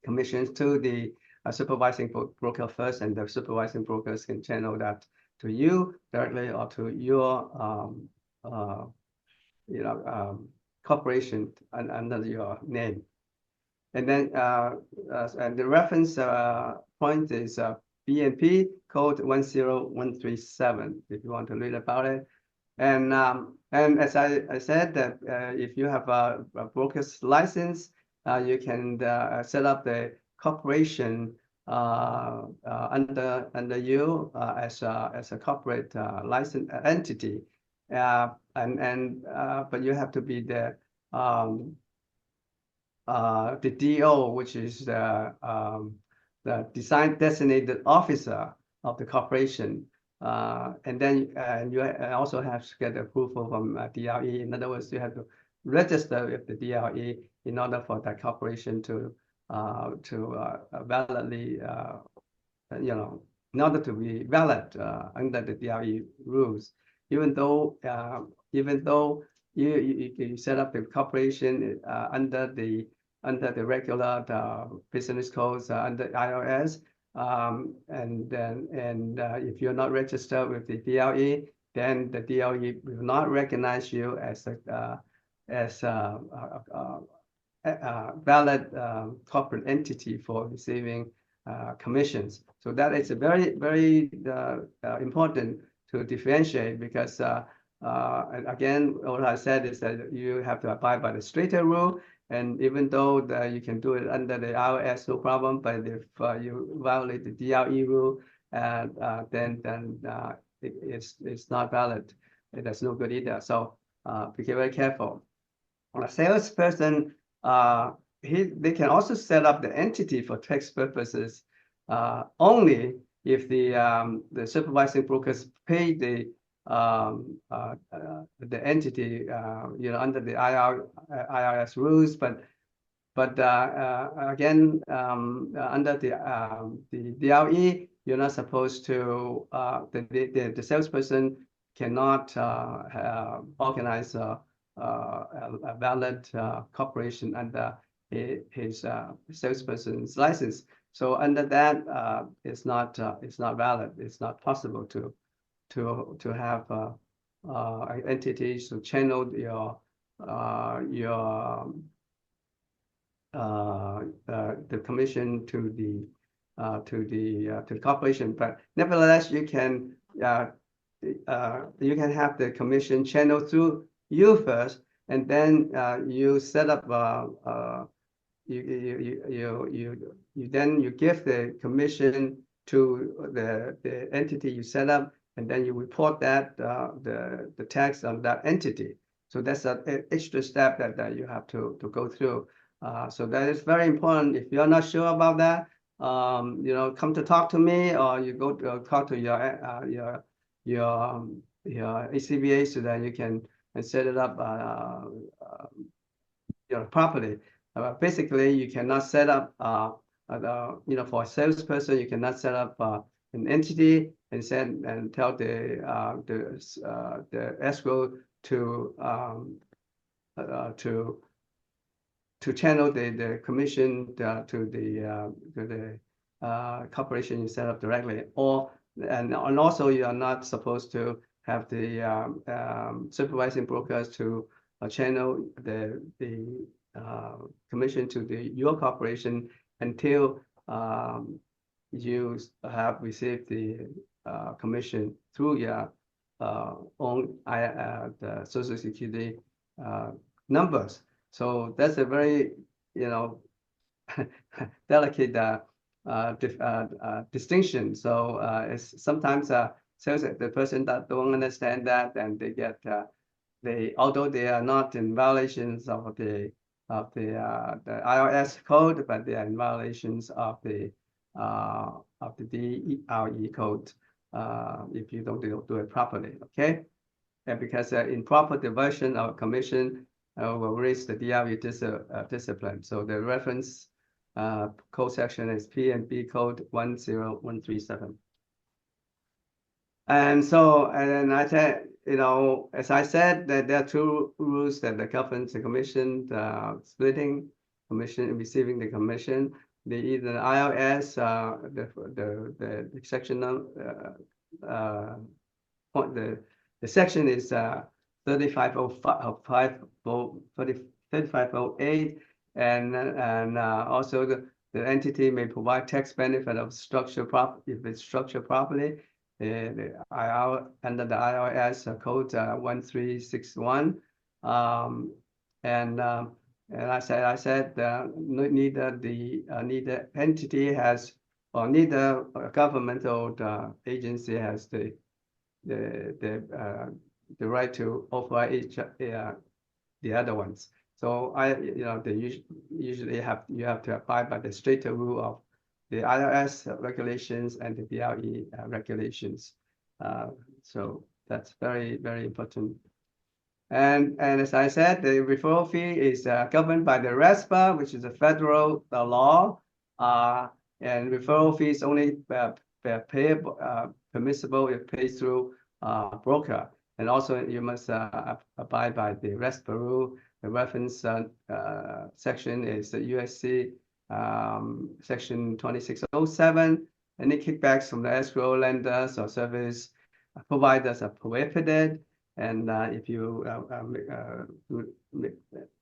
commissions to the supervising broker first, and the supervising brokers can channel that to you directly or to your corporation under your name. And then and the reference point is BNP code 10137 if you want to read about it. And as I said, that if you have a broker's license, you can set up the corporation under you as a corporate license entity, but you have to be the DO, which is the designated officer of the corporation, and then you also have to get approval from DRE. In other words, you have to register with the DRE in order for that corporation to validly, in order to be valid under the DRE rules. Even though you set up the corporation under the under the regular business codes under iOS. If you're not registered with the DLE, then the DLE will not recognize you as a valid corporate entity for receiving commissions. So that is a very, very important to differentiate, because again, what I said is that you have to abide by the straighter rule. And even though you can do it under the iOS, no problem, but if you violate the DLE rule, then it's not valid. That's no good either. So be very careful. A salesperson, they can also set up the entity for tax purposes only if the supervising brokers pay the entity, under the IRS rules. But again, under the DLE, you're not supposed to. The salesperson cannot organize a valid corporation under his salesperson's license. So under that, it's not valid. It's not possible to have entities to channel the commission to the corporation. But nevertheless, you can have the commission channel through you first, and then you set up you give the commission to the entity you set up, and then you report that the tax on that entity. So that's an extra step that you have to go through. So that is very important. If you're not sure about that, come to talk to me, or you go to talk to your ACBA, so that you can set it up properly. Basically, you cannot set up for a salesperson, you cannot set up an entity and tell the escrow to channel the commission to the corporation you set up directly. And also, you are not supposed to have the supervising brokers to channel the commission to your corporation until you have received the commission through your own the Social Security numbers. So that's a very delicate distinction. So it's sometimes the person that don't understand that, and they get although they are not in violations of the IRS code, but they are in violations of the DRE code if you don't do it properly. Okay, and because improper diversion of commission will raise the DRE discipline. So the reference code section is P&B code 10137. And so, and I said, as I said, that there are two rules that govern the commission, splitting commission and receiving the commission. The IRS, the section the section is 3508, and also the entity may provide tax benefit of structure property if it's structured properly. Under the IRS code 1361, and I said neither the entity has, or neither governmental agency has the right to override the other ones. So they usually you have to abide by the straighter rule of the IRS regulations and the DRE regulations. So that's very, very important. And as I said, the referral fee is governed by the RESPA, which is a federal law. And referral fee is only payable, permissible if paid through broker. And also you must abide by the RESPA rule. the reference section is the USC section 2607. Any kickbacks from the escrow lenders or service providers are prohibited. And if you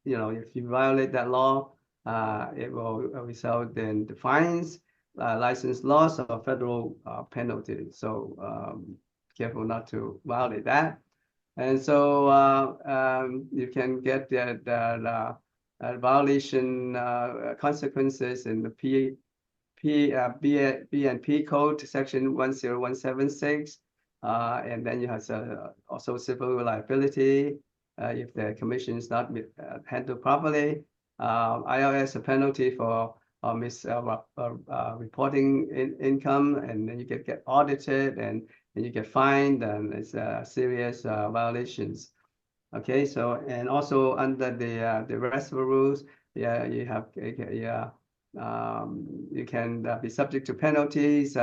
if you violate that law, it will result in the fines, license loss, or federal penalties. So careful not to violate that. And so you can get the violation consequences in the B&P code section 10176. And then you have also civil liability if the commission is not handled properly. IRS a penalty for reporting income, and then you get audited, and you get fined, and it's serious violations. Okay, so and also under the rest of the rules, you have you can be subject to penalties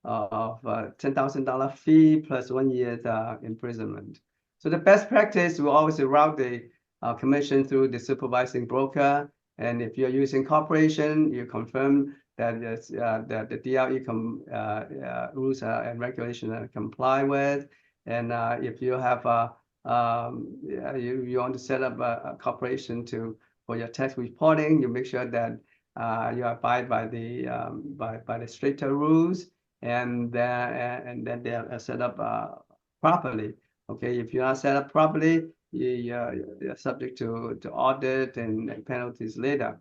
of $10,000 fee plus 1 year's imprisonment. So the best practice will always route the commission through the supervising broker. And if you're using corporation, you confirm that the DLE rules and regulations are complied with. And if you have you want to set up a corporation for your tax reporting, you make sure that you abide by the stricter rules, and then they are set up properly. Okay, if you're not set up properly, you're subject to audit and penalties later.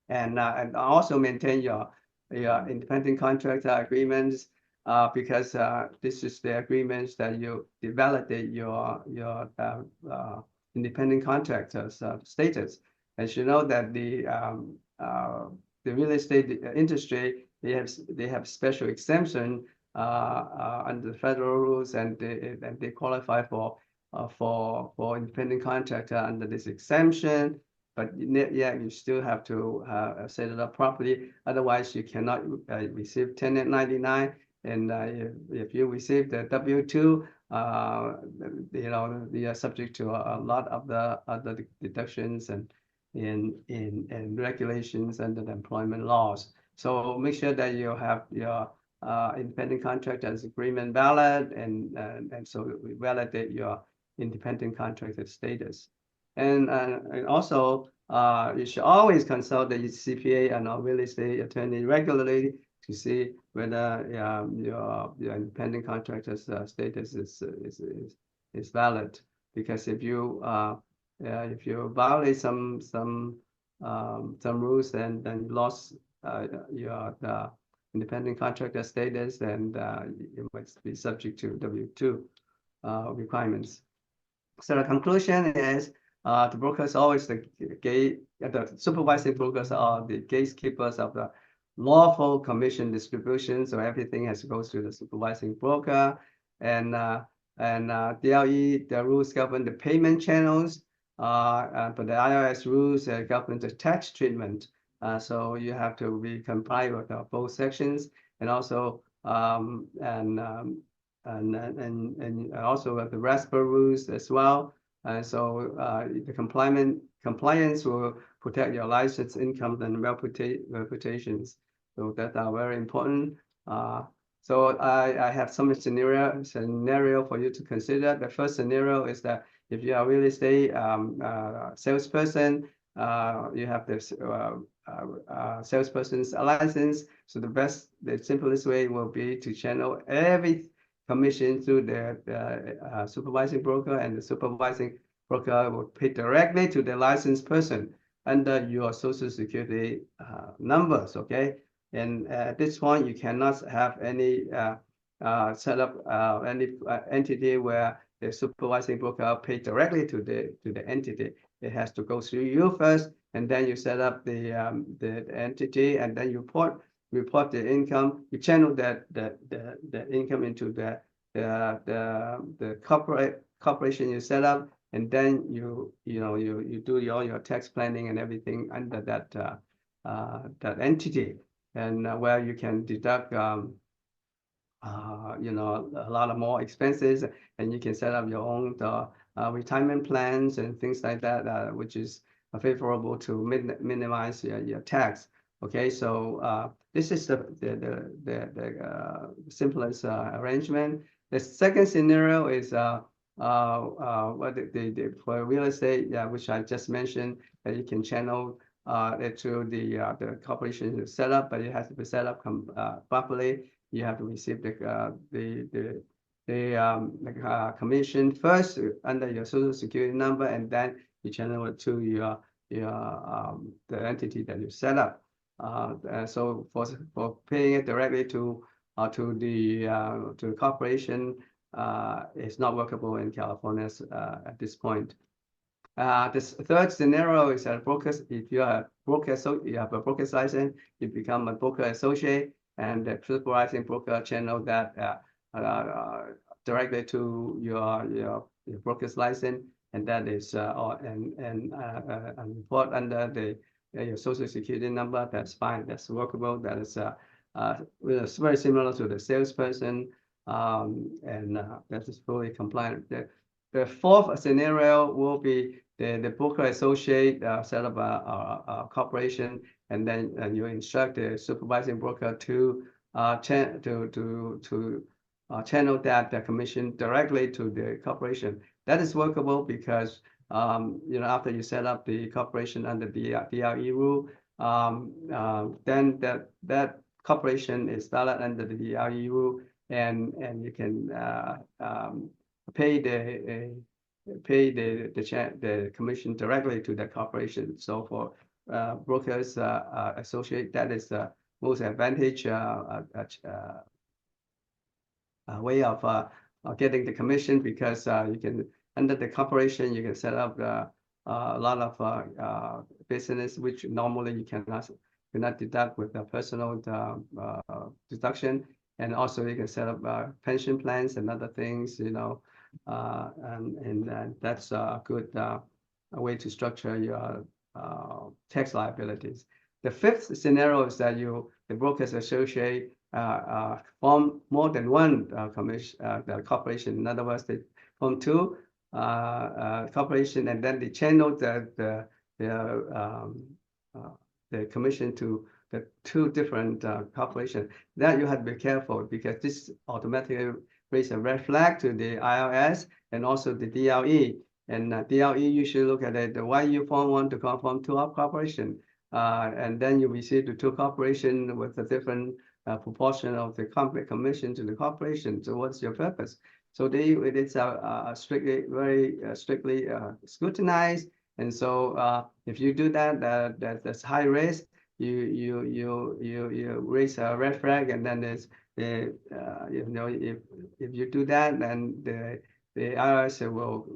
And also maintain your independent contractor agreements, because this is the agreements that you validate your independent contractor's status. As you know that the real estate industry, they have special exemption under the federal rules, and they qualify for independent contractor under this exemption. But yeah, you still have to set it up properly. Otherwise, you cannot receive 1099. And if you receive the W-2, they are subject to a lot of the other deductions and regulations under the employment laws. So make sure that you have your independent contractor's agreement valid, and so validate your independent contractor status. And also, you should always consult the CPA and real estate attorney regularly to see whether your independent contractor's status is valid. Because if you violate some rules, then you lost your independent contractor status, and you must be subject to W-2 requirements. So the conclusion is, the brokers always the supervising brokers are the gatekeepers of the lawful commission distribution. So everything has to go through the supervising broker, and DLE, the rules govern the payment channels, but the IRS rules govern the tax treatment. So you have to be compliant with both sections, and also and also with the RESPA rules as well. So the compliance will protect your license, income, and reputations. So that are very important. So I have some scenario for you to consider. The first scenario is that if you are a real estate salesperson, you have this salesperson's license. So the simplest way will be to channel every commission through the supervising broker, and the supervising broker will pay directly to the licensed person under your social security numbers. Okay, and at this point, you cannot have any set up any entity where the supervising broker pay directly to the entity. It has to go through you first, and then you set up the entity, and then you report the income. You channel the income into the corporation you set up, and then you do all your tax planning and everything under that entity, and where you can deduct a lot of more expenses, and you can set up your own retirement plans and things like that, which is favorable to minimize your tax. Okay, so this is the simplest arrangement. The second scenario is what for real estate, which I just mentioned, that you can channel it to the corporation set up, but it has to be set up properly. You have to receive the commission first under your social security number, and then you channel it to your the entity that you set up. So for paying it directly to the corporation, it's not workable in California at this point. This third scenario is that brokers, if you are a broker, so you have a broker's license, you become a broker associate, and the supervising broker channel that directly to your broker's license, and that is report under your social security number. That's fine. That's workable. That is it's very similar to the salesperson, and that is fully compliant. The fourth scenario will be the broker associate set up a corporation, and then you instruct the supervising broker to channel that commission directly to the corporation. That is workable because after you set up the corporation under the DRE rule, then that corporation is valid under the DRE rule, and you can pay the commission directly to the corporation. So for brokers associate, that is the most advantage way of getting the commission, because you can, under the corporation, you can set up a lot of business which normally you cannot deduct with a personal deduction, and also you can set up pension plans and other things, and that's a good way to structure your tax liabilities. The fifth scenario is that the brokers associate form more than one corporation. In other words, they form two corporation, and then they channel the commission to the two different corporations. That you have to be careful, because this automatically raise a red flag to the IRS and also the DLE. And DLE usually look at it, why you form one to form two corporation, and then you receive the two corporation with a different proportion of the commission to the corporation. So what's your purpose? So it's very strictly scrutinized. And so if you do that, that's high risk. You raise a red flag, and then there's if you do that, then the IRS will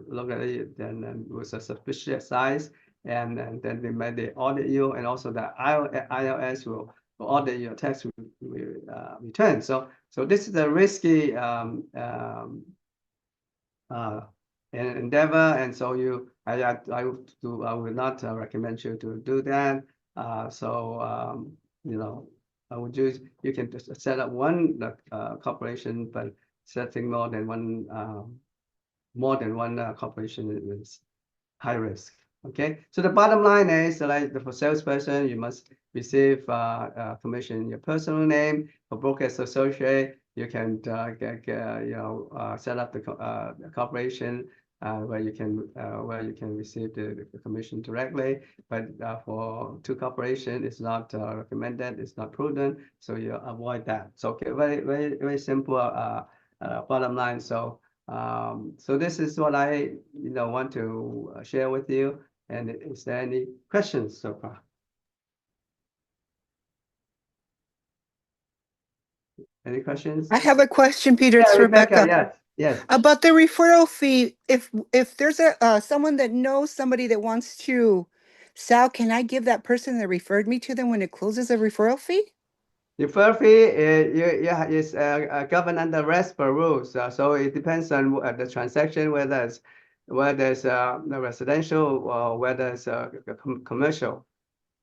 look at it and with a suspicious size, and then they audit you, and also the IRS will audit your tax return. So this is a risky endeavor, and so I would not recommend you to do that. I would you can just set up one corporation, but setting more than one corporation is high risk. Okay, so the bottom line is, like for salesperson, you must receive commission in your personal name. For brokers associate, you can set up the corporation where you can receive the commission directly. But for two corporations, it's not recommended. It's not prudent. So you avoid that. So okay, very very very simple bottom line. So this is what I want to share with you. And is there any questions so far? Any questions? I have a question, Peter. It's Rebecca. Yes. About the referral fee. If there's someone that knows somebody that wants to sell, can I give that person that referred me to them when it closes a referral fee? Referral fee is governed under RESPA rules. So it depends on the transaction, whether it's residential or whether it's commercial.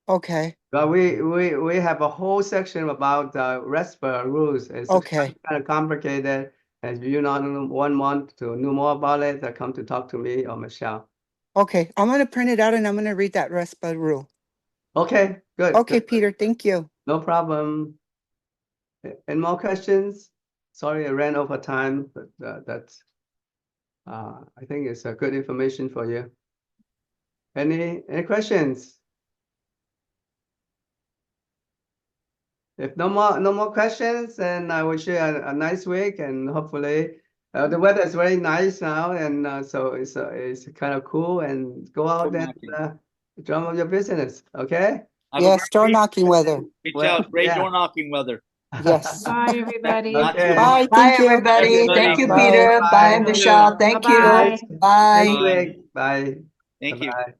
Okay. But we have a whole section about RESPA rules. It's okay. kind of complicated, And if you not want to know more about it, come to talk to me or Michelle. Okay, I'm gonna print it out and I'm gonna read that RESPA rule. Okay, good. Okay, good. Peter, thank you. No problem. Any more questions? Sorry, I ran over time, but that's I think it's a good information for you. Any questions? If no more questions, then I wish you a nice week, and hopefully the weather is very nice now, and so it's kind of cool, and go out and drum up your business. Okay. Yes, door knocking weather. Reach out. Great door knocking weather. Yes. Bye, everybody. Okay. Bye, Bye, thank you. everybody. Thank you, Bye. Peter. Bye, Bye. Michelle. Thank you. Bye-bye. Bye. Next week. Bye. Thank you. Bye.